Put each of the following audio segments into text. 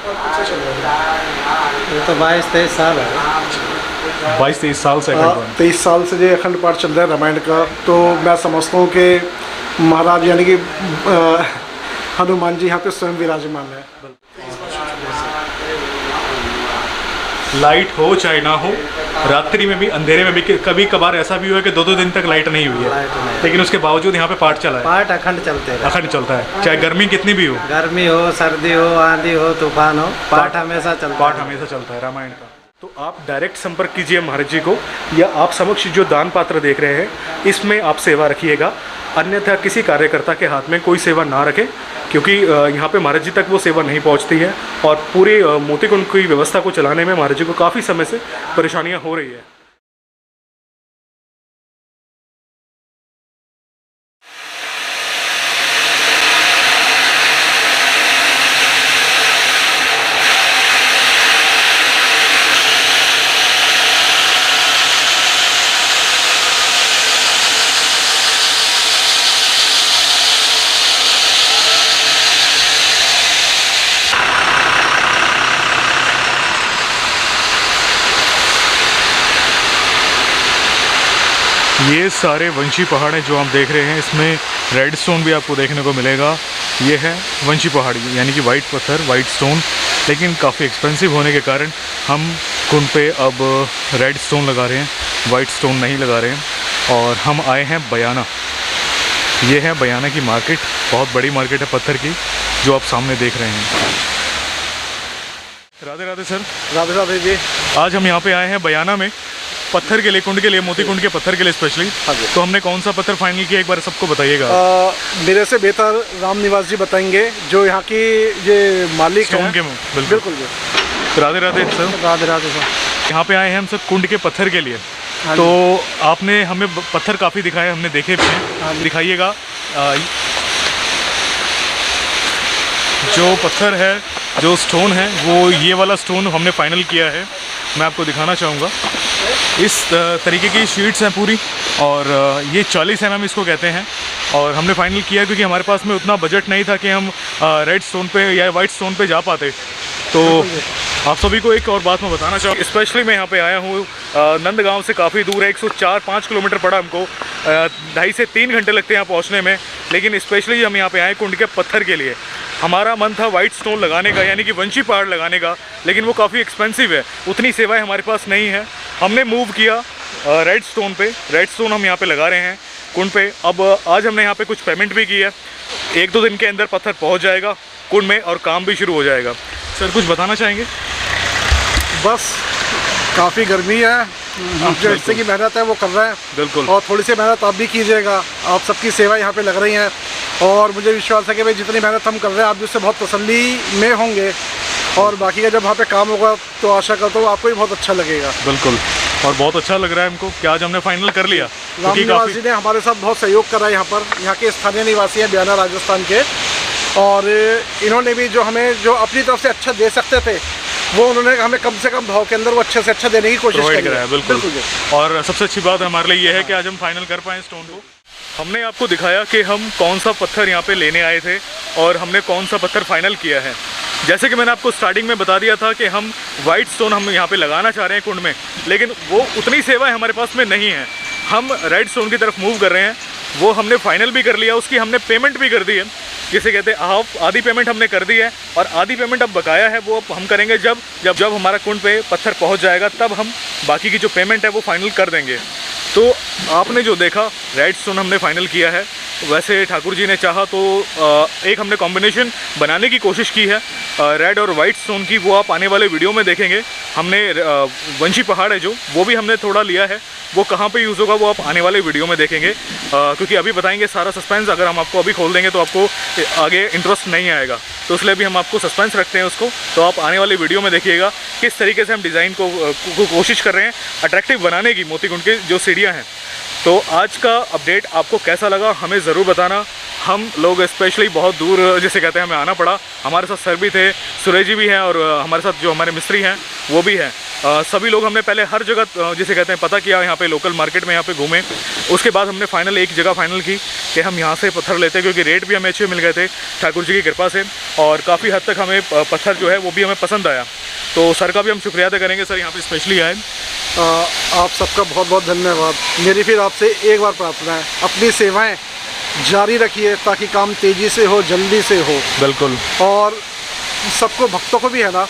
ये तो 22-23 साल है। 22-23 साल से अखंड पाठ। 23 साल से जो अखंड पाठ चल रहा है रामायण का, तो मैं समझता हूँ कि महाराज यानी कि हनुमान जी यहाँ पे स्वयं विराजमान है। लाइट हो चाहे ना हो, रात्रि में भी अंधेरे में भी कभी कभार ऐसा भी हुआ है कि 2-2 दिन तक लाइट नहीं हुई है, लेकिन उसके बावजूद यहाँ पे पाठ चला है। पाठ अखंड चलते रहे। अखंड चलता है, चाहे गर्मी कितनी भी हो, गर्मी हो, सर्दी हो, आंधी हो, तूफान हो, पाठ हमेशा चलता पाठ है। हमेशा चलता है रामायण का। तो आप डायरेक्ट संपर्क कीजिए महाराज जी को, या आप समक्ष जो दान पात्र देख रहे हैं इसमें आप सेवा रखिएगा, अन्यथा किसी कार्यकर्ता के हाथ में कोई सेवा ना रखें, क्योंकि यहाँ पे महाराज जी तक वो सेवा नहीं पहुँचती है और पूरे मोतीकुंड की व्यवस्था को चलाने में महाराज जी को काफ़ी समय से परेशानियाँ हो रही है। ये सारे वंशी पहाड़ हैं जो आप देख रहे हैं, इसमें रेड स्टोन भी आपको देखने को मिलेगा। ये है वंशी पहाड़ी यानी कि वाइट पत्थर, वाइट स्टोन, लेकिन काफ़ी एक्सपेंसिव होने के कारण हम कुंड पे अब रेड स्टोन लगा रहे हैं, वाइट स्टोन नहीं लगा रहे हैं। और हम आए हैं बयाना। ये है बयाना की मार्केट, बहुत बड़ी मार्केट है पत्थर की, जो आप सामने देख रहे हैं। राधे राधे सर। राधे राधे जी। आज हम यहाँ पे आए हैं बयाना में पत्थर के लिए, कुंड के लिए, मोती कुंड के पत्थर के लिए स्पेशली। हाँ जी। तो हमने कौन सा पत्थर फाइनल किया एक बार सबको बताइएगा। मेरे से बेहतर राम निवास जी बताएंगे, जो यहाँ की ये मालिक हैं। के बिल्कुल जी। राधे राधे सर। राधे राधे सर। यहाँ पे आए हैं हम सब कुंड के पत्थर के लिए। हाँ तो आपने हमें पत्थर काफ़ी दिखाए, हमने देखे भी हैं, दिखाइएगा। जो पत्थर है, जो स्टोन है, वो ये वाला स्टोन हमने फाइनल किया है। मैं आपको दिखाना चाहूँगा। इस तरीके की शीट्स हैं पूरी, और ये 40 mm इसको कहते हैं। और हमने फाइनल किया क्योंकि हमारे पास में उतना बजट नहीं था कि हम रेड स्टोन पे या वाइट स्टोन पे जा पाते। तो आप सभी को एक और बात मैं बताना चाहूँगा, स्पेशली मैं यहाँ पे आया हूँ नंदगांव से काफ़ी दूर है, 104-5 किलोमीटर पड़ा हमको, 2.5 से 3 घंटे लगते हैं यहाँ पहुँचने में। लेकिन स्पेशली हम यहाँ पे आए कुंड के पत्थर के लिए। हमारा मन था वाइट स्टोन लगाने का, यानी कि वंशी पहाड़ लगाने का, लेकिन वो काफ़ी एक्सपेंसिव है, उतनी सेवाएं हमारे पास नहीं है। हमने मूव किया रेड स्टोन पे। रेड स्टोन हम यहाँ पे लगा रहे हैं कुंड पे। अब आज हमने यहाँ पे कुछ पेमेंट भी की है, 1-2 दिन के अंदर पत्थर पहुँच जाएगा कुंड में और काम भी शुरू हो जाएगा। सर कुछ बताना चाहेंगे? बस काफ़ी गर्मी है, जो हिस्से की मेहनत है वो कर रहे हैं। बिल्कुल। और थोड़ी सी मेहनत आप भी कीजिएगा, आप सबकी सेवा यहाँ पे लग रही हैं, और मुझे विश्वास है कि भाई जितनी मेहनत हम कर रहे हैं आप उससे बहुत तसल्ली में होंगे। और बाकी का जब वहाँ पे काम होगा तो आशा करता हूँ आपको भी बहुत अच्छा लगेगा। बिल्कुल। और बहुत अच्छा लग रहा है हमको कि आज हमने फाइनल कर लिया। राम निवास जी ने हमारे साथ बहुत सहयोग करा है। यहाँ पर यहाँ के स्थानीय निवासी हैं बयाना राजस्थान के, और इन्होंने भी जो हमें जो अपनी तरफ से अच्छा दे सकते थे वो उन्होंने हमें कम से कम भाव के अंदर वो अच्छे से अच्छा देने की कोशिश करी है। बिल्कुल। और सबसे अच्छी बात हमारे लिए ये है कि आज हम फाइनल कर पाए स्टोन को। हमने आपको दिखाया कि हम कौन सा पत्थर यहाँ पे लेने आए थे और हमने कौन सा पत्थर फाइनल किया है। जैसे कि मैंने आपको स्टार्टिंग में बता दिया था कि हम वाइट स्टोन हम यहाँ पे लगाना चाह रहे हैं कुंड में, लेकिन वो उतनी सेवाएं हमारे पास में नहीं है। हम रेड स्टोन की तरफ मूव कर रहे हैं, वो हमने फाइनल भी कर लिया, उसकी हमने पेमेंट भी कर दी है, जिसे कहते हैं हाफ, आधी पेमेंट हमने कर दी है, और आधी पेमेंट अब बकाया है, वो हम करेंगे जब हमारा कुंड पे पत्थर पहुंच जाएगा, तब हम बाकी की जो पेमेंट है वो फाइनल कर देंगे। तो आपने जो देखा रेड स्टोन हमने फाइनल किया है। वैसे ठाकुर जी ने चाहा तो एक हमने कॉम्बिनेशन बनाने की कोशिश की है रेड और वाइट स्टोन की, वो आप आने वाले वीडियो में देखेंगे। हमने वंशी पहाड़ है जो, वो भी हमने थोड़ा लिया है, वो कहाँ पे यूज़ होगा वो आप आने वाले वीडियो में देखेंगे, क्योंकि अभी बताएंगे सारा सस्पेंस। अगर हम आपको अभी खोल देंगे तो आपको आगे इंटरेस्ट नहीं आएगा, तो इसलिए भी हम आपको सस्पेंस रखते हैं उसको। तो आप आने वाले वीडियो में देखिएगा किस तरीके से हम डिज़ाइन को कोशिश कर रहे हैं अट्रैक्टिव बनाने की, मोतीकुंड की जो सीढ़ियाँ हैं। तो आज का अपडेट आपको कैसा लगा हमें ज़रूर बताना। हम लोग स्पेशली बहुत दूर जिसे कहते हैं हमें आना पड़ा। हमारे साथ सर भी थे, सुरेश जी भी हैं, और हमारे साथ जो हमारे मिस्त्री हैं वो भी हैं। सभी लोग हमने पहले हर जगह जिसे कहते हैं पता किया, यहाँ पे लोकल मार्केट में यहाँ पे घूमे। उसके बाद हमने फाइनल एक जगह फाइनल की कि हम यहाँ से पत्थर लेते हैं, क्योंकि रेट भी हमें अच्छे मिल गए थे ठाकुर जी की कृपा से, और काफ़ी हद तक हमें पत्थर जो है वो भी हमें पसंद आया। तो सर का भी हम शुक्रिया अदा करेंगे, सर यहाँ पे स्पेशली आए। आप सबका बहुत बहुत धन्यवाद। मेरी फिर आपसे एक बार प्रार्थना है, अपनी सेवाएं जारी रखिए ताकि काम तेज़ी से हो, जल्दी से हो। बिल्कुल। और सबको, भक्तों को भी है ना,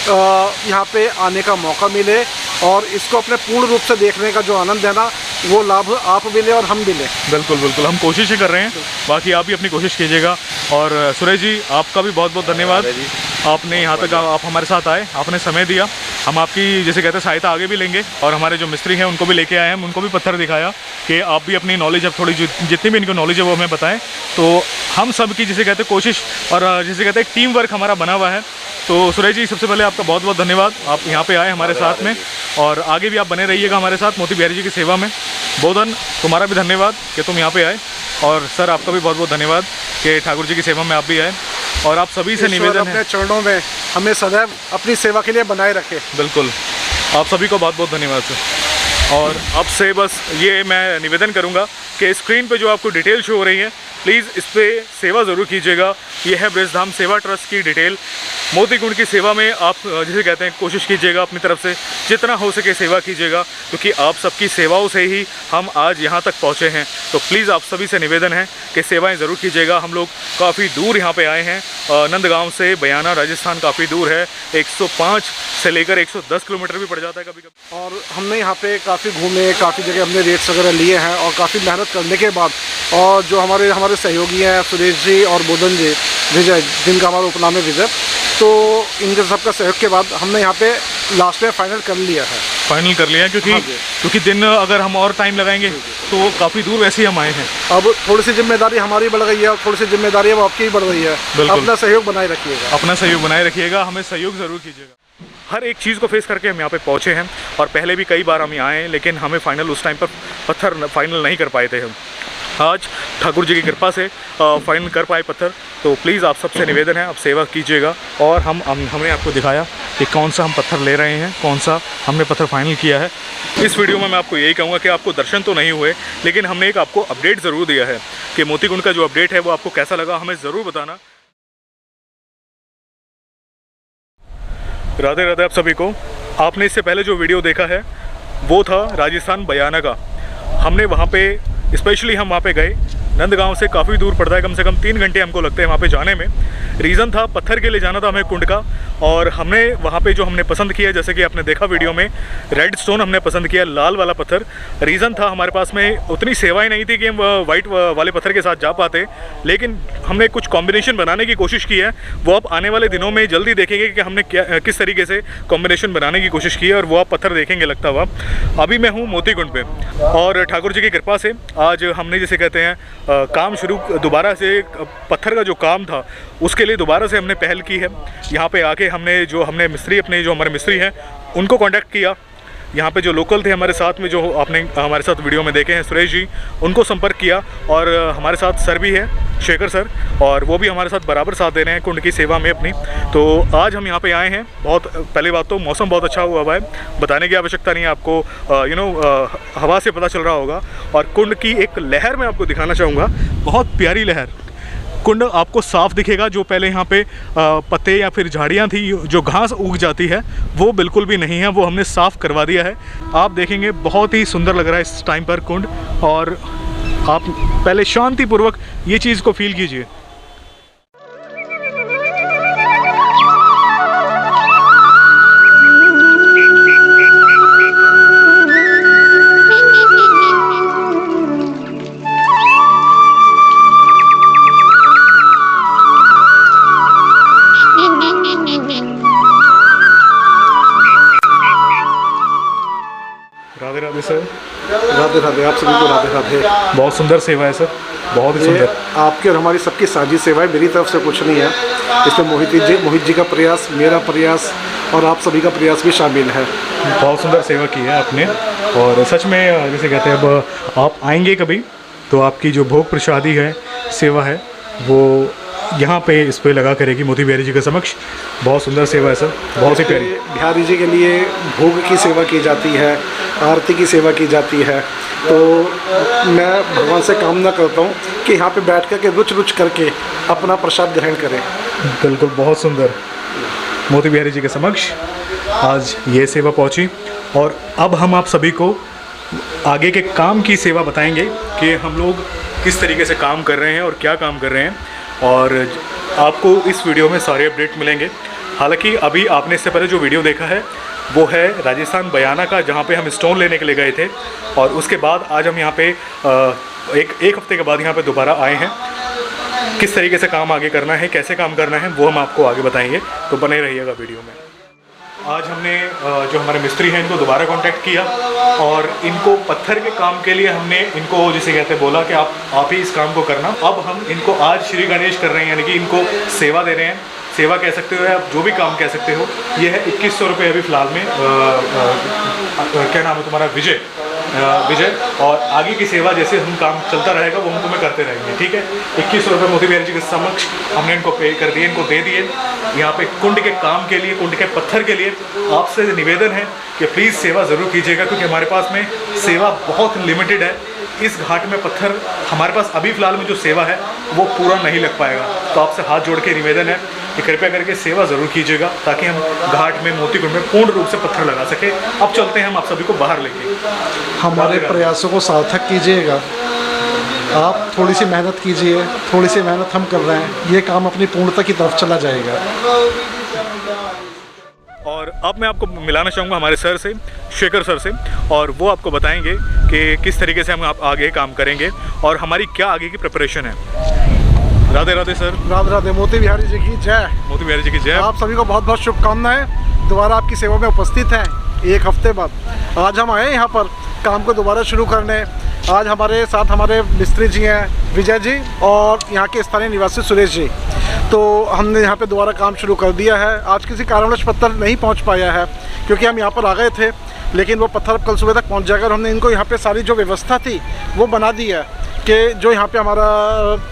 यहाँ पे आने का मौका मिले और इसको अपने पूर्ण रूप से देखने का जो आनंद है ना, वो लाभ आप भी लें और हम भी लें। बिल्कुल बिल्कुल, हम कोशिश ही कर रहे हैं, बाकी आप भी अपनी कोशिश कीजिएगा। और सुरेश जी, आपका भी बहुत बहुत धन्यवाद, आपने यहाँ तक आप हमारे साथ आए, आपने समय दिया। हम आपकी जैसे कहते हैं सहायता आगे भी लेंगे, और हमारे जो मिस्त्री हैं उनको भी लेके आए हैं, हम उनको भी पत्थर दिखाया कि आप भी अपनी नॉलेज, अब थोड़ी जितनी भी इनको नॉलेज है वो हमें बताएं। तो हम सब की जिसे कहते हैं कोशिश, और जिसे कहते हैं टीम वर्क हमारा बना हुआ है। तो सुरेश जी, सबसे पहले आपका बहुत बहुत धन्यवाद, आप यहाँ पे आए हमारे साथ में, और आगे भी आप बने रहिएगा हमारे साथ मोती बिहारी जी की सेवा में। बोधन, तुम्हारा भी धन्यवाद कि तुम यहाँ पे आए, और सर आपका भी बहुत बहुत धन्यवाद कि ठाकुर जी की सेवा में आप भी आए। और आप सभी से निवेदन है, अपने चरणों में हमें सदैव अपनी सेवा के लिए बनाए रखें। बिल्कुल, आप सभी को बहुत बहुत धन्यवाद सर। और अब से बस ये मैं निवेदन करूँगा कि स्क्रीन पे जो आपको डिटेल शो हो रही है, प्लीज़ इस पर सेवा ज़रूर कीजिएगा। ये है ब्रजधाम सेवा ट्रस्ट की डिटेल। मोती कुंड की सेवा में आप जिसे कहते हैं कोशिश कीजिएगा, अपनी तरफ से जितना हो सके सेवा कीजिएगा, क्योंकि आप सबकी सेवाओं से ही हम आज यहाँ तक पहुँचे हैं। तो प्लीज़ आप सभी से निवेदन है कि सेवाएं ज़रूर कीजिएगा। हम लोग काफ़ी दूर यहाँ पे आए हैं, नंदगांव से बयाना राजस्थान काफ़ी दूर है, 105 से लेकर 110 किलोमीटर भी पड़ जाता है कभी कभी। और हमने यहाँ पे काफ़ी घूमे, काफ़ी जगह हमने रेट्स वगैरह लिए हैं, और काफ़ी मेहनत करने के बाद, और जो हमारे सहयोगी हैं सुरेश जी और बोधन जी, विजय, जिनका हमारा उपनाम है विजय, तो इनके सबका सहयोग के बाद हमने यहाँ पे लास्ट में फाइनल कर लिया है। फाइनल कर लिया है, क्योंकि दिन अगर हम और टाइम लगाएंगे तो काफ़ी दूर वैसे ही हम आए हैं। अब थोड़ी सी जिम्मेदारी हमारी बढ़ गई है, और थोड़ी सी जिम्मेदारी अब आपकी बढ़ गई है। अपना सहयोग बनाए रखिएगा, अपना सहयोग बनाए रखिएगा, हमें सहयोग ज़रूर कीजिएगा। हर एक चीज़ को फेस करके हम यहाँ पे पहुँचे हैं, और पहले भी कई बार हम यहाँ आए हैं, लेकिन हमें फाइनल उस टाइम पर पत्थर फाइनल नहीं कर पाए थे। हम आज ठाकुर जी की कृपा से फाइनल कर पाए पत्थर। तो प्लीज़ आप सबसे निवेदन है, आप सेवा कीजिएगा। और हमने आपको दिखाया कि कौन सा हम पत्थर ले रहे हैं, कौन सा हमने पत्थर फाइनल किया है। इस वीडियो में मैं आपको यही कहूँगा कि आपको दर्शन तो नहीं हुए, लेकिन हमने एक आपको अपडेट ज़रूर दिया है कि मोती कुंड का जो अपडेट है वो आपको कैसा लगा, हमें ज़रूर बताना। राधे राधे आप सभी को। आपने इससे पहले जो वीडियो देखा है वो था राजस्थान बयाना का। हमने वहाँ पे स्पेशली हम वहाँ पे गए, नंदगांव से काफ़ी दूर पड़ता है, कम से कम 3 घंटे हमको लगते हैं वहाँ पे जाने में। रीज़न था पत्थर के लिए जाना था हमें कुंड का, और हमने वहाँ पे जो हमने पसंद किया, जैसे कि आपने देखा वीडियो में, रेड स्टोन हमने पसंद किया, लाल वाला पत्थर। रीज़न था हमारे पास में उतनी सेवाएं नहीं थी कि हम वाइट वाले पत्थर के साथ जा पाते, लेकिन हमने कुछ कॉम्बिनेशन बनाने की कोशिश की है। वो आप आने वाले दिनों में जल्दी देखेंगे कि हमने किस तरीके से कॉम्बिनेशन बनाने की कोशिश की है, और वो आप पत्थर देखेंगे लगता हुआ। अभी मैं हूँ मोती कुंड पर, और ठाकुर जी की कृपा से आज हमने जिसे कहते हैं काम शुरू दोबारा से, पत्थर का जो काम था उसके लिए दोबारा से हमने पहल की है। यहाँ पे आके हमने मिस्त्री, अपने जो हमारे मिस्त्री हैं उनको कांटेक्ट किया। यहाँ पे जो लोकल थे हमारे साथ में, जो आपने हमारे साथ वीडियो में देखे हैं, सुरेश जी, उनको संपर्क किया। और हमारे साथ सर भी है, शेखर सर, और वो भी हमारे साथ बराबर साथ दे रहे हैं कुंड की सेवा में अपनी। तो आज हम यहाँ पे आए हैं। बहुत पहली बात तो मौसम बहुत अच्छा हुआ है, बताने की आवश्यकता नहीं है आपको, हवा से पता चल रहा होगा। और कुंड की एक लहर मैं आपको दिखाना चाहूँगा, बहुत प्यारी लहर। कुंड आपको साफ दिखेगा, जो पहले यहाँ पे पत्ते या फिर झाड़ियाँ थी, जो घास उग जाती है, वो बिल्कुल भी नहीं है, वो हमने साफ़ करवा दिया है। आप देखेंगे बहुत ही सुंदर लग रहा है इस टाइम पर कुंड, और आप पहले शांतिपूर्वक ये चीज़ को फील कीजिए। राधे राधे सर। राधे राधे आप सभी को राधे राधे। बहुत सुंदर सेवा है सर, बहुत ही सुंदर। आपकी और हमारी सबकी साझी सेवा है, मेरी तरफ से कुछ नहीं है। इसमें मोहित जी का प्रयास, मेरा प्रयास, और आप सभी का प्रयास भी शामिल है। बहुत सुंदर सेवा की है आपने, और सच में जैसे कहते हैं, अब आप आएंगे कभी तो आपकी जो भोग प्रसादी है, सेवा है, वो यहाँ पे इस पे लगा करेगी मोती बिहारी जी के समक्ष। बहुत सुंदर सेवा है सर, बहुत ही प्यारी। बिहारी जी के लिए भोग की सेवा की जाती है, आरती की सेवा की जाती है। तो मैं भगवान से कामना करता हूँ कि यहाँ पे बैठ कर के रुच करके अपना प्रसाद ग्रहण करें। बिल्कुल, बहुत सुंदर। मोती बिहारी जी के समक्ष आज ये सेवा पहुँची और अब हम आप सभी को आगे के काम की सेवा बताएंगे कि हम लोग किस तरीके से काम कर रहे हैं और क्या काम कर रहे हैं, और आपको इस वीडियो में सारे अपडेट मिलेंगे। हालांकि अभी आपने इससे पहले जो वीडियो देखा है वो है राजस्थान बयाना का, जहाँ पे हम स्टोन लेने के लिए गए थे, और उसके बाद आज हम यहाँ पे एक हफ्ते के बाद यहाँ पे दोबारा आए हैं। किस तरीके से काम आगे करना है, कैसे काम करना है, वो हम आपको आगे बताएंगे, तो बने रहिएगा वीडियो में। आज हमने जो हमारे मिस्त्री हैं इनको दोबारा कांटेक्ट किया और इनको पत्थर के काम के लिए हमने इनको जिसे कहते हैं बोला कि आप ही इस काम को करना। अब हम इनको आज श्री गणेश कर रहे हैं, यानी कि इनको सेवा दे रहे हैं। सेवा कह सकते हो, आप जो भी काम कह सकते हो। ये है 2100 रुपये अभी फ़िलहाल में। क्या नाम है तुम्हारा? विजय। और आगे की सेवा जैसे हम काम चलता रहेगा वो हम तुम्हें करते रहेंगे, ठीक है। 2100 रुपये मोती बिहारी जी के समक्ष हमने इनको पे कर दिए, इनको दे दिए। यहाँ पे कुंड के काम के लिए, कुंड के पत्थर के लिए आपसे निवेदन है कि प्लीज़ सेवा ज़रूर कीजिएगा, क्योंकि हमारे पास में सेवा बहुत लिमिटेड है। इस घाट में पत्थर हमारे पास अभी फ़िलहाल में जो सेवा है वो पूरा नहीं लग पाएगा। तो आपसे हाथ जोड़ के निवेदन है कि कृपया करके सेवा ज़रूर कीजिएगा, ताकि हम घाट में मोती कुंड में पूर्ण रूप से पत्थर लगा सके। अब चलते हैं हम आप सभी को बाहर लेके। हमारे प्रयासों को सार्थक कीजिएगा। आप थोड़ी सी मेहनत कीजिए, थोड़ी सी मेहनत हम कर रहे हैं, ये काम अपनी पूर्णता की तरफ चला जाएगा। और अब मैं आपको मिलाना चाहूँगा हमारे सर से, शेखर सर से, और वो आपको बताएंगे कि किस तरीके से हम आप आगे काम करेंगे और हमारी क्या आगे की प्रिपरेशन है। राधे राधे सर। राधे राधे। मोती बिहारी जी की जय। मोती बिहारी जी की जय। आप सभी को बहुत बहुत शुभकामनाएं। दोबारा आपकी सेवा में उपस्थित हैं एक हफ्ते बाद। आज हम आए यहाँ पर काम को दोबारा शुरू करने। आज हमारे साथ हमारे मिस्त्री जी हैं, विजय जी, और यहाँ के स्थानीय निवासी सुरेश जी। तो हमने यहाँ पे दोबारा काम शुरू कर दिया है। आज किसी कारणवश पत्थर नहीं पहुँच पाया है, क्योंकि हम यहाँ पर आ गए थे, लेकिन वो पत्थर कल सुबह तक पहुँच जाएगा। और हमने इनको यहाँ पे सारी जो व्यवस्था थी वो बना दी है कि जो यहाँ पे हमारा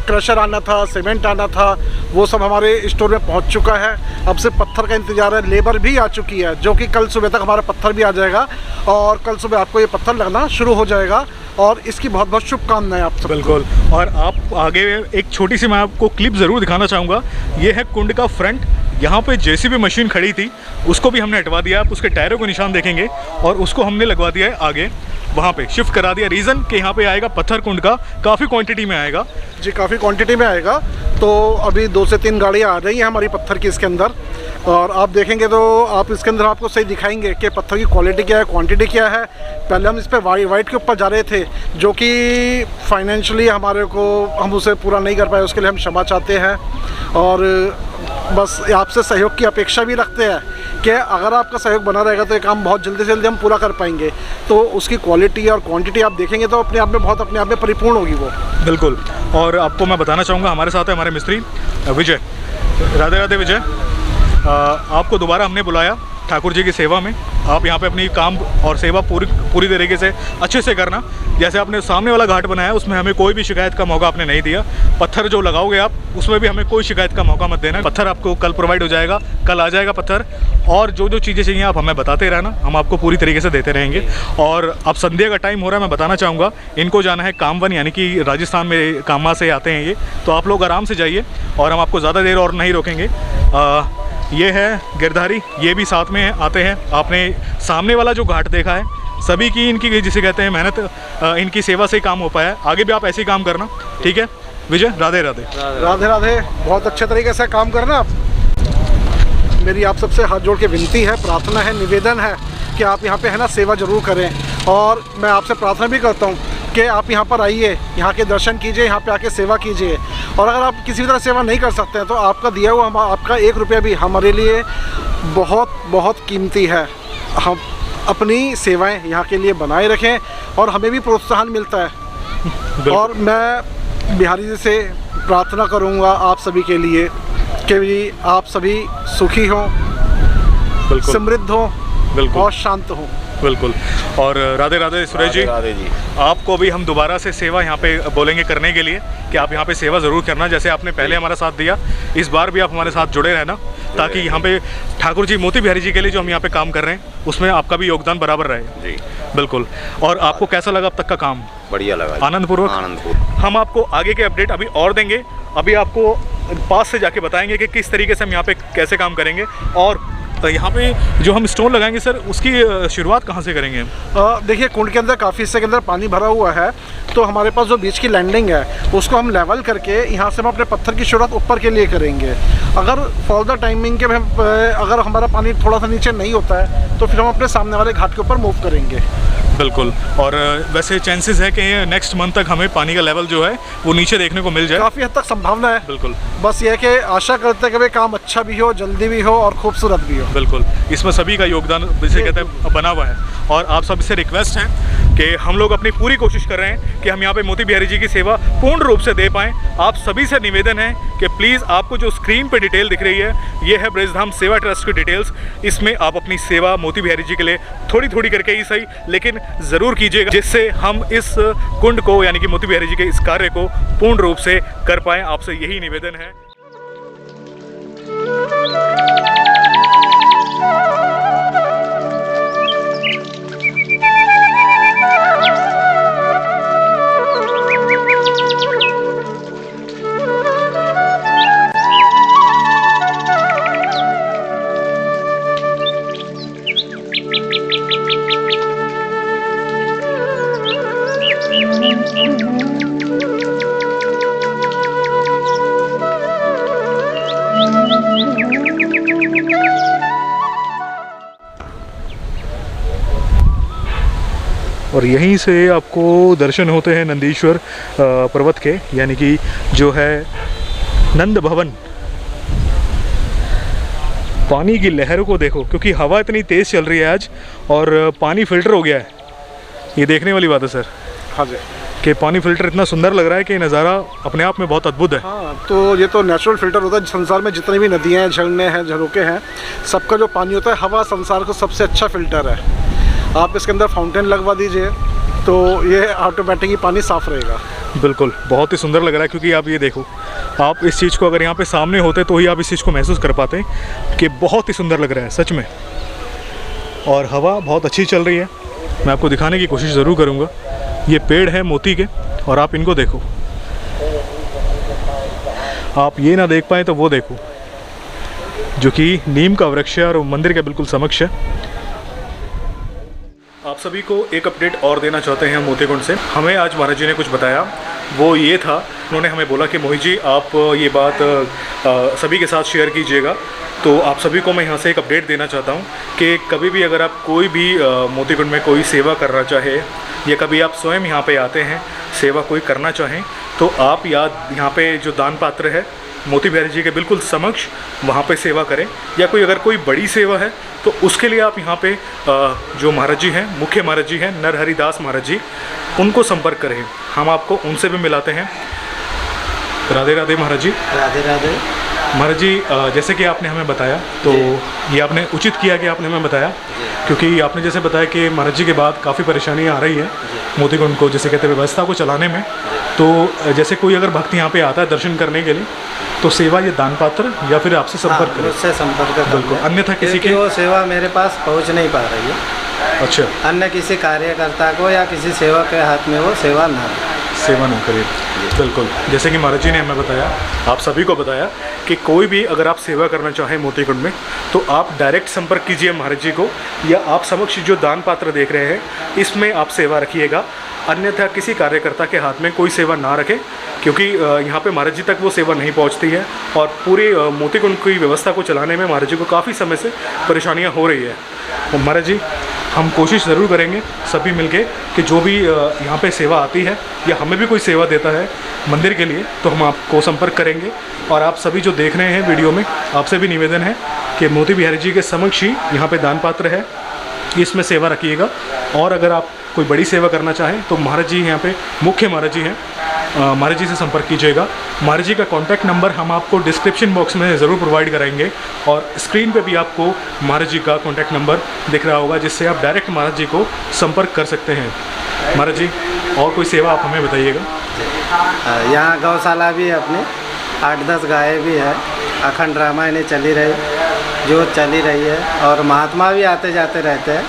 क्रशर आना था, सीमेंट आना था, वो सब हमारे स्टोर में पहुँच चुका है। अब सिर्फ पत्थर का इंतज़ार है। लेबर भी आ चुकी है, जो कि कल सुबह तक हमारा पत्थर भी आ जाएगा और कल सुबह आपको ये पत्थर लगना शुरू हो जाएगा। और इसकी बहुत बहुत शुभकामनाएं आप सब। बिल्कुल। और आप आगे एक छोटी सी मैं आपको क्लिप ज़रूर दिखाना चाहूँगा। ये है कुंड का फ्रंट। यहाँ पे जेसीबी मशीन खड़ी थी, उसको भी हमने हटवा दिया। आप उसके टायरों को निशान देखेंगे, और उसको हमने लगवा दिया है आगे, वहाँ पे शिफ्ट करा दिया। रीज़न कि यहाँ पे आएगा पत्थर कुंड का काफ़ी क्वांटिटी में आएगा जी, काफ़ी क्वांटिटी में आएगा। तो अभी 2 से 3 गाड़ियाँ आ रही हैं हमारी पत्थर की इसके अंदर, और आप देखेंगे तो आप इसके अंदर आपको सही दिखाएंगे कि पत्थर की क्वालिटी क्या है, क्वांटिटी क्या है। पहले हम इस पर वाइट के ऊपर जा रहे थे, जो कि फाइनेंशियली हमारे को हम उसे पूरा नहीं कर पाए, उसके लिए हम क्षमा चाहते हैं। और बस आपसे सहयोग की अपेक्षा भी रखते हैं कि अगर आपका सहयोग बना रहेगा तो ये काम बहुत जल्दी से जल्दी हम पूरा कर पाएंगे। तो उसकी क्वालिटी और क्वांटिटी आप देखेंगे तो अपने आप में परिपूर्ण होगी वो। बिल्कुल। और आपको मैं बताना चाहूँगा, हमारे साथ है हमारे मिस्त्री विजय। राधे राधे विजय। आपको दोबारा हमने बुलाया ठाकुर जी की सेवा में। आप यहाँ पे अपनी काम और सेवा पूरी तरीके से अच्छे से करना। जैसे आपने सामने वाला घाट बनाया, उसमें हमें कोई भी शिकायत का मौका आपने नहीं दिया। पत्थर जो लगाओगे आप, उसमें भी हमें कोई शिकायत का मौका मत देना। पत्थर आपको कल प्रोवाइड हो जाएगा, कल आ जाएगा पत्थर। और जो चीज़ें चाहिए आप हमें बताते रहना, हम आपको पूरी तरीके से देते रहेंगे। और अब संध्या का टाइम हो रहा है, मैं बताना चाहूँगा इनको जाना है कामवन, यानी कि राजस्थान में कामा से आते हैं ये। तो आप लोग आराम से जाइए और हम आपको ज़्यादा देर और नहीं रोकेंगे। ये है गिरधारी, ये भी साथ में आते हैं। आपने सामने वाला जो घाट देखा है, सभी की इनकी जिसे कहते हैं मेहनत, इनकी सेवा से ही काम हो पाया है। आगे भी आप ऐसे ही काम करना, ठीक है विजय। राधे राधे। राधे राधे। बहुत अच्छे तरीके से काम करना आप। मेरी आप सबसे हाथ जोड़ के विनती है, प्रार्थना है, निवेदन है कि आप यहाँ पे है ना सेवा ज़रूर करें। और मैं आपसे प्रार्थना भी करता हूँ कि आप यहाँ पर आइए, यहाँ के दर्शन कीजिए, यहाँ पे आके सेवा कीजिए। और अगर आप किसी भी तरह सेवा नहीं कर सकते हैं तो आपका दिया हुआ आपका 1 रुपया भी हमारे लिए बहुत बहुत कीमती है। हम अपनी सेवाएं यहाँ के लिए बनाए रखें और हमें भी प्रोत्साहन मिलता है। और मैं बिहारी जी से प्रार्थना करूँगा आप सभी के लिए कि आप सभी सुखी हों, समृद्ध हों और शांत हों। बिल्कुल। और राधे राधे सुरेश जी। राधे जी। आपको भी हम दोबारा से सेवा यहाँ पे बोलेंगे करने के लिए कि आप यहाँ पे सेवा ज़रूर करना, जैसे आपने पहले हमारा साथ दिया, इस बार भी आप हमारे साथ जुड़े रहना, ताकि यहाँ पे ठाकुर जी मोती बिहारी जी के लिए जो हम यहाँ पे काम कर रहे हैं उसमें आपका भी योगदान बराबर रहे जी। बिल्कुल। और आपको कैसा लगा अब तक का काम? बढ़िया लगा। आनंदपूर्वक। हम आपको आगे के अपडेट अभी और देंगे, अभी आपको पास से जाके बताएंगे कि किस तरीके से हम यहाँ पे कैसे काम करेंगे। और यहाँ पे जो हम स्टोन लगाएंगे सर, उसकी शुरुआत कहाँ से करेंगे हम? देखिए, कुंड के अंदर काफ़ी हिस्से के अंदर पानी भरा हुआ है, तो हमारे पास जो बीच की लैंडिंग है उसको हम लेवल करके यहाँ से हम अपने पत्थर की शुरुआत ऊपर के लिए करेंगे। अगर फॉर द टाइमिंग के अगर हमारा पानी थोड़ा सा नीचे नहीं होता है तो फिर हम अपने सामने वाले घाट के ऊपर मूव करेंगे। बिल्कुल। और वैसे चांसेस है कि नेक्स्ट मंथ तक हमें पानी का लेवल जो है वो नीचे देखने को मिल जाए। काफ़ी हद तक संभावना है। बिल्कुल। बस ये है कि आशा करते हैं कि भाई काम अच्छा भी हो, जल्दी भी हो और खूबसूरत भी हो। बिल्कुल, इसमें सभी का योगदान जिसे कहते हैं बना हुआ है। और आप सबसे रिक्वेस्ट है कि हम लोग अपनी पूरी कोशिश कर रहे हैं कि हम यहाँ पे मोती बिहारी जी की सेवा पूर्ण रूप से दे पाएँ। आप सभी से निवेदन है कि प्लीज़ आपको जो स्क्रीन पे डिटेल दिख रही है, ये है ब्रजधाम सेवा ट्रस्ट की डिटेल्स। इसमें आप अपनी सेवा मोती बिहारी जी के लिए थोड़ी थोड़ी करके ही सही, लेकिन ज़रूर कीजिएगा, जिससे हम इस कुंड को यानी कि मोती बिहारी जी के इस कार्य को पूर्ण रूप से कर पाएँ। आपसे यही निवेदन है। और यहीं से आपको दर्शन होते हैं नंदीश्वर पर्वत के, यानी कि जो है नंद भवन। पानी की लहरों को देखो, क्योंकि हवा इतनी तेज़ चल रही है आज और पानी फिल्टर हो गया है। ये देखने वाली बात है सर। हाँ जी। कि पानी फिल्टर इतना सुंदर लग रहा है कि नज़ारा अपने आप में बहुत अद्भुत है। हाँ, तो ये तो नेचुरल फिल्टर होता है। संसार में जितनी भी नदियाँ हैं, झरने हैं, झरोके हैं, सबका जो पानी होता है, हवा संसार को सबसे अच्छा फिल्टर है। आप इसके अंदर फाउंटेन लगवा दीजिए तो ये ऑटोमेटिक ही पानी साफ़ रहेगा। बिल्कुल, बहुत ही सुंदर लग रहा है। क्योंकि आप ये देखो, आप इस चीज़ को अगर यहाँ पे सामने होते तो ही आप इस चीज़ को महसूस कर पाते कि बहुत ही सुंदर लग रहा है सच में। और हवा बहुत अच्छी चल रही है। मैं आपको दिखाने की कोशिश ज़रूर करूँगा। ये पेड़ है मोती के और आप इनको देखो। आप ये ना देख पाए तो वो देखो, जो कि नीम का वृक्ष है और मंदिर के बिल्कुल समक्ष है। आप सभी को एक अपडेट और देना चाहते हैं हम मोतीकुंड से। हमें आज महाराज जी ने कुछ बताया, वो ये था, उन्होंने हमें बोला कि मोहित जी आप ये बात सभी के साथ शेयर कीजिएगा। तो आप सभी को मैं यहाँ से एक अपडेट देना चाहता हूँ कि कभी भी अगर आप कोई भी मोतीकुंड में कोई सेवा करना चाहे या कभी आप स्वयं यहाँ पे आते हैं सेवा कोई करना चाहें, तो आप यहाँ पे जो दान पात्र है मोती बिहारी जी के बिल्कुल समक्ष वहाँ पे सेवा करें। या कोई अगर कोई बड़ी सेवा है तो उसके लिए आप यहाँ पे जो महाराज जी हैं, मुख्य महाराज जी हैं नरहरिदास महाराज जी, उनको संपर्क करें। हम आपको उनसे भी मिलाते हैं। राधे राधे महाराज जी। राधे राधे महाराज जी, जैसे कि आपने हमें बताया, तो ये आपने उचित किया कि आपने हमें बताया, क्योंकि आपने जैसे बताया कि महाराज जी के बाद काफ़ी परेशानियाँ आ रही है मोतीकुंड को, जैसे कहते हैं व्यवस्था को चलाने में। तो जैसे कोई अगर भक्त यहाँ पे आता है दर्शन करने के लिए, तो सेवा ये दान पात्र या फिर आपसे संपर्क करें। मुझसे संपर्क करें। बिल्कुल, अन्यथा किसी की वो सेवा मेरे पास पहुँच नहीं पा रही है। अच्छा, अन्य किसी कार्यकर्ता को या किसी सेवक के हाथ में वो सेवा ना करिए। बिल्कुल, जैसे कि महाराज जी ने हमें बताया, आप सभी को बताया कि कोई भी अगर आप सेवा करना चाहें मोतीकुंड में तो आप डायरेक्ट संपर्क कीजिए महाराज जी को, या आप समक्ष जो दान पात्र देख रहे हैं इसमें आप सेवा रखिएगा। अन्यथा किसी कार्यकर्ता के हाथ में कोई सेवा ना रखें, क्योंकि यहाँ पे महाराज जी तक वो सेवा नहीं पहुँचती है और पूरी मोतीकुंड की व्यवस्था को चलाने में महाराज जी को काफ़ी समय से परेशानियाँ हो रही है। तो महाराज जी, हम कोशिश ज़रूर करेंगे सभी मिलके कि जो भी यहाँ पे सेवा आती है या हमें भी कोई सेवा देता है मंदिर के लिए, तो हम आपको संपर्क करेंगे। और आप सभी जो देख रहे हैं वीडियो में, आपसे भी निवेदन है कि मोती बिहारी जी के समक्ष ही यहाँ पे दान पात्र है, इसमें सेवा रखिएगा। और अगर आप कोई बड़ी सेवा करना चाहें तो महाराज जी यहाँ पे मुख्य महाराज जी हैं, महाराज जी से संपर्क कीजिएगा। महाराज जी का कॉन्टैक्ट नंबर हम आपको डिस्क्रिप्शन बॉक्स में ज़रूर प्रोवाइड कराएंगे और स्क्रीन पे भी आपको महाराज जी का कॉन्टैक्ट नंबर दिख रहा होगा, जिससे आप डायरेक्ट महाराज जी को संपर्क कर सकते हैं। महाराज जी और कोई सेवा आप हमें बताइएगा। यहाँ गौशाला भी है अपनी, 8-10 गायें भी है, अखंड रामायण चली रही, जो चली रही है, और महात्मा भी आते जाते रहते हैं,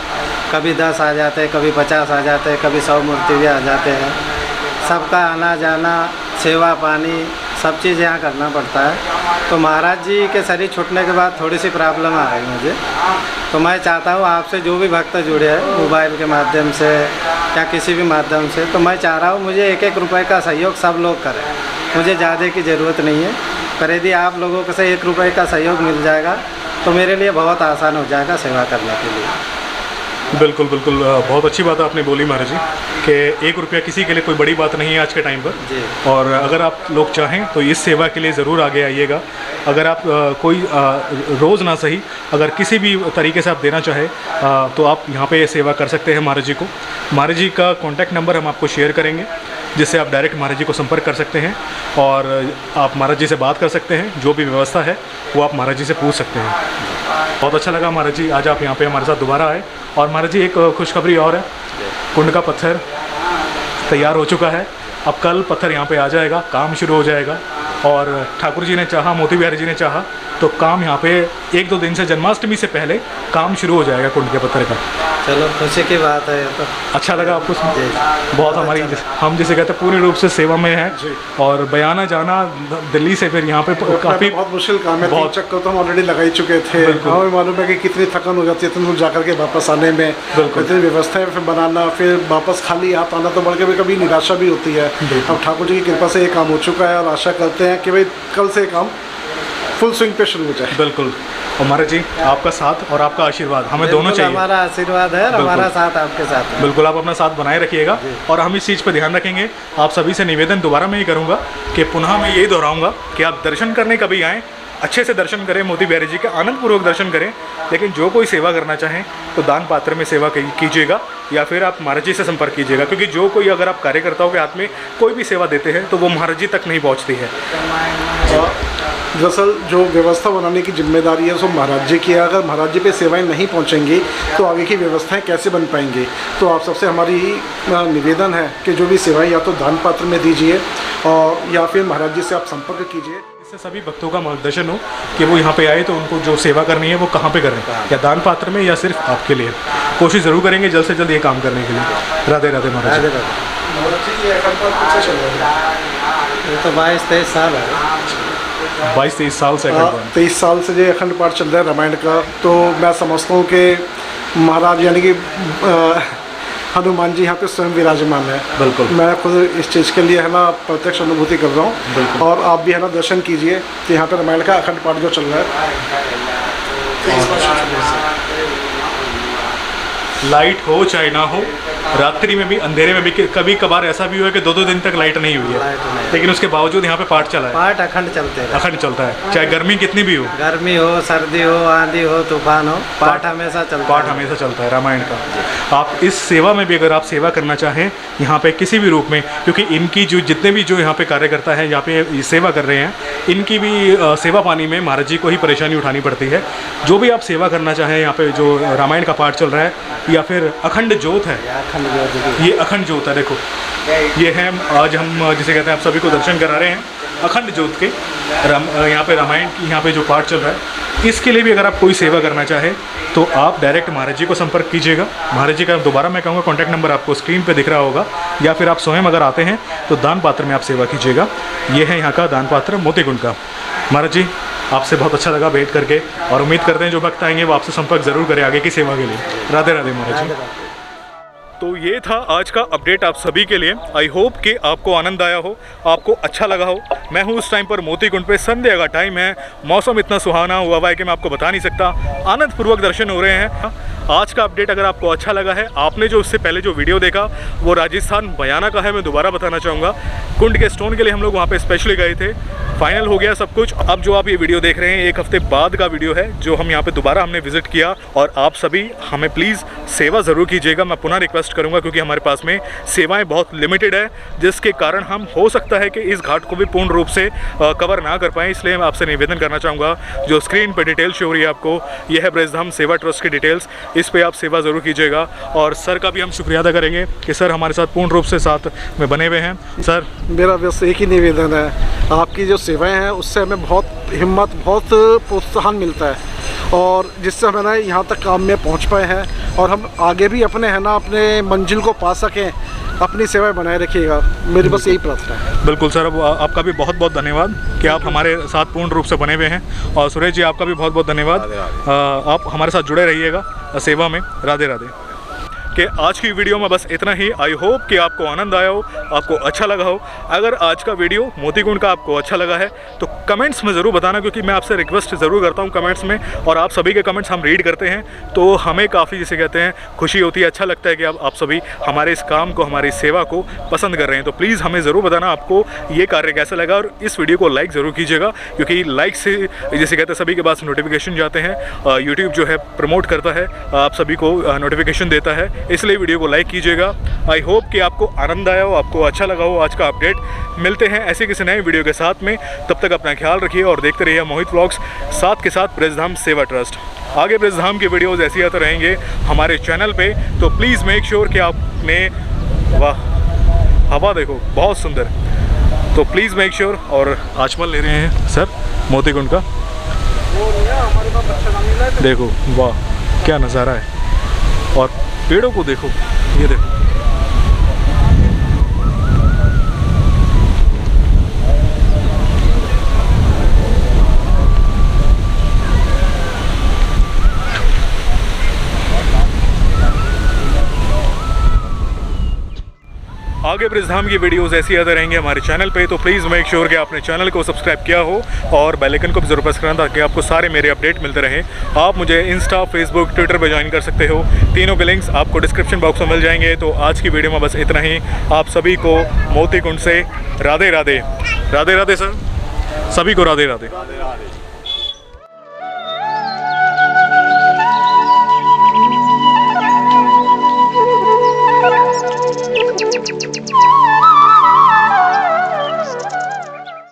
कभी 10 आ जाते हैं, कभी 50 आ जाते हैं, कभी 100 मूर्ति भी आ जाते हैं। सबका आना जाना, सेवा पानी, सब चीज़ यहाँ करना पड़ता है। तो महाराज जी के शरीर छूटने के बाद थोड़ी सी प्रॉब्लम आ गई मुझे, तो मैं चाहता हूँ आपसे जो भी भक्त जुड़े हैं मोबाइल के माध्यम से या किसी भी माध्यम से, तो मैं चाह रहा हूँ मुझे 1-1 रुपये का सहयोग सब लोग करें। मुझे ज़्यादा की ज़रूरत नहीं है, पर यदि आप लोगों को से 1 रुपये का सहयोग मिल जाएगा तो मेरे लिए बहुत आसान हो जाएगा सेवा करने के लिए। बिल्कुल बिल्कुल, बहुत अच्छी बात आपने बोली महाराज जी कि 1 रुपया किसी के लिए कोई बड़ी बात नहीं है आज के टाइम पर जी। और अगर आप लोग चाहें तो इस सेवा के लिए ज़रूर आगे आइएगा। अगर आप कोई रोज़ ना सही, अगर किसी भी तरीके से आप देना चाहें तो आप यहाँ पे सेवा कर सकते हैं महाराज जी को। महाराज जी का कॉन्टैक्ट नंबर हम आपको शेयर करेंगे, जिससे आप डायरेक्ट महाराज जी को संपर्क कर सकते हैं और आप महाराज जी से बात कर सकते हैं। जो भी व्यवस्था है वो आप महाराज जी से पूछ सकते हैं। बहुत अच्छा लगा महाराज जी आज आप यहाँ पे हमारे साथ दोबारा आए। और महाराज जी एक खुशखबरी और है, कुंड का पत्थर तैयार हो चुका है। अब कल पत्थर यहाँ पे आ जाएगा, काम शुरू हो जाएगा और ठाकुर जी ने चाहा, मोती बिहारी जी ने चाहा तो काम यहाँ पे 1-2 दिन से जन्माष्टमी से पहले काम शुरू हो जाएगा कुंड के पत्थर का। चलो खुशी की बात है ये तो। अच्छा लगा आपको सुन? जी। बहुत हमारी हम जिसे कहते हैं पूरी रूप से सेवा में है और बयाना जाना दिल्ली से फिर यहाँ पे काफ़ी बहुत मुश्किल काम है। 3 बहुत चक्कर तो हम ऑलरेडी लगा ही चुके थे। हमें मालूम है कि कितनी थकान हो जाती है इतने दूर जाकर के वापस आने में, इतनी व्यवस्थाएं फिर बनाना, फिर वापस खाली हाथ आना, तो बढ़ के भी कभी निराशा भी होती है। अब ठाकुर जी की कृपा से ये काम हो चुका है और आशा करते हैं कि भाई कल से काम फुल स्विंग पे शुरू हो जाए। बिल्कुल। और महाराज जी आपका साथ और आपका आशीर्वाद हमें दोनों चाहिए। हमारा आशीर्वाद है और हमारा साथ आपके साथ है। बिल्कुल, आप अपना साथ बनाए रखिएगा और हम इस चीज़ पर ध्यान रखेंगे। आप सभी से निवेदन दोबारा मैं ये करूँगा कि पुनः मैं यही दोहराऊँगा कि आप दर्शन करने कभी आएँ, अच्छे से दर्शन करें, मोती बिहारी जी के आनंदपूर्वक दर्शन करें। लेकिन जो कोई सेवा करना चाहें तो दान पात्र में सेवा कीजिएगा या फिर आप महाराज जी से संपर्क कीजिएगा, क्योंकि जो कोई अगर आप कार्यकर्ताओं के हाथ में कोई भी सेवा देते हैं तो वो महाराज जी तक नहीं पहुँचती है। दरअसल जो व्यवस्था बनाने की जिम्मेदारी है सो महाराज जी की है। अगर महाराज जी पे सेवाएं नहीं पहुंचेंगी तो आगे की व्यवस्थाएं कैसे बन पाएंगी। तो आप सबसे हमारी निवेदन है कि जो भी सेवाएं या तो दान पात्र में दीजिए और या फिर महाराज जी से आप संपर्क कीजिए। इससे सभी भक्तों का मार्गदर्शन हो कि वो यहाँ पे आए तो उनको जो सेवा करनी है वो कहाँ पे करें, या दान पात्र में या सिर्फ आपके लिए। कोशिश ज़रूर करेंगे जल्द से जल्द ये काम करने के लिए। राधे राधे महाराज जी। ये तो 22-23 साल है। 22-23 साल से 23 साल से जो अखंड पाठ चल रहा है रामायण का, तो मैं समझता हूँ कि महाराज यानी कि हनुमान जी यहाँ पे स्वयं विराजमान है। बिल्कुल। मैं खुद इस चीज़ के लिए है ना प्रत्यक्ष अनुभूति कर रहा हूँ और आप भी है ना दर्शन कीजिए कि यहाँ पे रामायण का अखंड पाठ जो चल रहा है। लाइट हो चाहे ना हो, रात्रि में भी अंधेरे में भी कभी कभार ऐसा भी हुआ है कि 2-2 दिन तक लाइट नहीं हुई है, लेकिन उसके बावजूद यहाँ पे पाठ चला है। पाठ अखंड चलते हैं। अखंड चलता है, चाहे गर्मी कितनी भी हो, गर्मी हो, सर्दी हो, आंधी हो, तूफान हो, पाठ हमेशा चलता है। पाठ हमेशा चलता है रामायण का। आप इस सेवा में भी अगर आप सेवा करना चाहें यहाँ पे किसी भी रूप में, क्योंकि इनकी जो जितने भी जो यहाँ पे कार्यकर्ता हैं यहाँ पे सेवा कर रहे हैं, इनकी भी सेवा पानी में महाराज जी को ही परेशानी उठानी पड़ती है। जो भी आप सेवा करना चाहें, यहाँ पे जो रामायण का पाठ चल रहा है या फिर अखंड ज्योत है, ये अखंड ज्योत है। देखो ये है, आज हम जिसे कहते हैं आप सभी को दर्शन करा रहे हैं अखंड ज्योत के यहाँ पे रामायण की यहाँ पे जो पाठ चल रहा है। इसके लिए भी अगर आप कोई सेवा करना चाहे तो आप डायरेक्ट महाराज जी को संपर्क कीजिएगा। महाराज जी का दोबारा मैं कहूँगा कॉन्टैक्ट नंबर आपको स्क्रीन पे दिख रहा होगा, या फिर आप स्वयं अगर आते हैं तो दान पात्र में आप सेवा कीजिएगा। ये है यहाँ का दान पात्र मोतीकुंड का। महाराज जी आपसे बहुत अच्छा लगा भेंट करके और उम्मीद करते हैं जो भक्त आएंगे वो आपसे संपर्क जरूर करें आगे की सेवा के लिए। राधे राधे महाराज जी। तो ये था आज का अपडेट आप सभी के लिए। आई होप कि आपको आनंद आया हो, आपको अच्छा लगा हो। मैं हूँ उस टाइम पर मोतीकुंड पे, संध्या का टाइम है, मौसम इतना सुहाना हुआ है कि मैं आपको बता नहीं सकता। आनंदपूर्वक दर्शन हो रहे हैं। आज का अपडेट अगर आपको अच्छा लगा है, आपने जो उससे पहले जो वीडियो देखा वो राजस्थान बयाना का है, मैं दोबारा बताना चाहूँगा। कुंड के स्टोन के लिए हम लोग वहाँ पे स्पेशली गए थे फाइनल हो गया सब कुछ। अब जो आप ये वीडियो देख रहे हैं 1 हफ्ते बाद का वीडियो है, जो हम यहाँ पे दोबारा हमने विजिट किया। और आप सभी हमें प्लीज़ सेवा ज़रूर कीजिएगा, मैं पुनः रिक्वेस्ट करूँगा, क्योंकि हमारे पास में सेवाएं बहुत लिमिटेड है, जिसके कारण हम हो सकता है कि इस घाट को भी पूर्ण रूप से कवर ना कर पाएँ। इसलिए मैं आपसे निवेदन करना चाहूँगा, जो स्क्रीन पर डिटेल शो हो रही है आपको, यह है ब्रजधाम सेवा ट्रस्ट की डिटेल्स, इस पर आप सेवा ज़रूर कीजिएगा। और सर का भी हम शुक्रिया अदा करेंगे कि सर हमारे साथ पूर्ण रूप से साथ में बने हुए हैं। सर मेरा बस एक ही निवेदन है, आपकी जो सेवाएं हैं उससे हमें बहुत हिम्मत, बहुत प्रोत्साहन मिलता है, और जिससे हम है ना यहाँ तक काम में पहुँच पाए हैं, और हम आगे भी अपने है ना अपने मंजिल को पा सकें। अपनी सेवाएं बनाए रखिएगा, मेरी बस यही प्रार्थना है। बिल्कुल सर, अब आपका भी बहुत बहुत धन्यवाद कि आप हमारे साथ पूर्ण रूप से बने हुए हैं। और सुरेश जी, आपका भी बहुत बहुत धन्यवाद, आप हमारे साथ जुड़े रहिएगा सेवा में। राधे राधे। कि आज की वीडियो में बस इतना ही। आई होप कि आपको आनंद आया हो, आपको अच्छा लगा हो। अगर आज का वीडियो मोतीकुंड का आपको अच्छा लगा है तो कमेंट्स में ज़रूर बताना, क्योंकि मैं आपसे रिक्वेस्ट ज़रूर करता हूं कमेंट्स में, और आप सभी के कमेंट्स हम रीड करते हैं, तो हमें काफ़ी, जिसे कहते हैं, खुशी होती है, अच्छा लगता है कि आप सभी हमारे इस काम को, हमारी सेवा को पसंद कर रहे हैं। तो प्लीज़ हमें ज़रूर बताना आपको ये कार्य कैसा लगा, और इस वीडियो को लाइक ज़रूर कीजिएगा, क्योंकि लाइक से, जिसे कहते हैं, सभी के पास नोटिफिकेशन जाते हैं। यूट्यूब जो है प्रमोट करता है, आप सभी को नोटिफिकेशन देता है, इसलिए वीडियो को लाइक कीजिएगा। आई होप कि आपको आनंद आया हो, आपको अच्छा लगा हो आज का अपडेट। मिलते हैं ऐसे किसी नए वीडियो के साथ में, तब तक अपना ख्याल रखिए और देखते रहिए मोहित व्लॉग्स, साथ के साथ ब्रजधाम सेवा ट्रस्ट। आगे ब्रजधाम के वीडियोज़ ऐसे आते रहेंगे हमारे चैनल पे, तो प्लीज़ मेक श्योर कि आपने, वाह हवा देखो बहुत सुंदर, तो प्लीज़ मेक श्योर। और आचमन ले रहे हैं सर मोतीकुंड का, देखो वाह क्या नज़ारा है, और पेड़ों को देखो, ये देखो। आगे ब्रजधाम की वीडियोस ऐसी आते रहेंगे हमारे चैनल पे, तो प्लीज़ मेक श्योर कि आपने चैनल को सब्सक्राइब किया हो और बेल आइकन को भी जरूर प्रेस करना, ताकि आपको सारे मेरे अपडेट मिलते रहें। आप मुझे इंस्टा, फेसबुक, ट्विटर पे ज्वाइन कर सकते हो, तीनों के लिंक्स आपको डिस्क्रिप्शन बॉक्स में मिल जाएंगे। तो आज की वीडियो में बस इतना ही। आप सभी को मोतीकुंड से राधे राधे। राधे राधे सर, सभी को राधे राधे।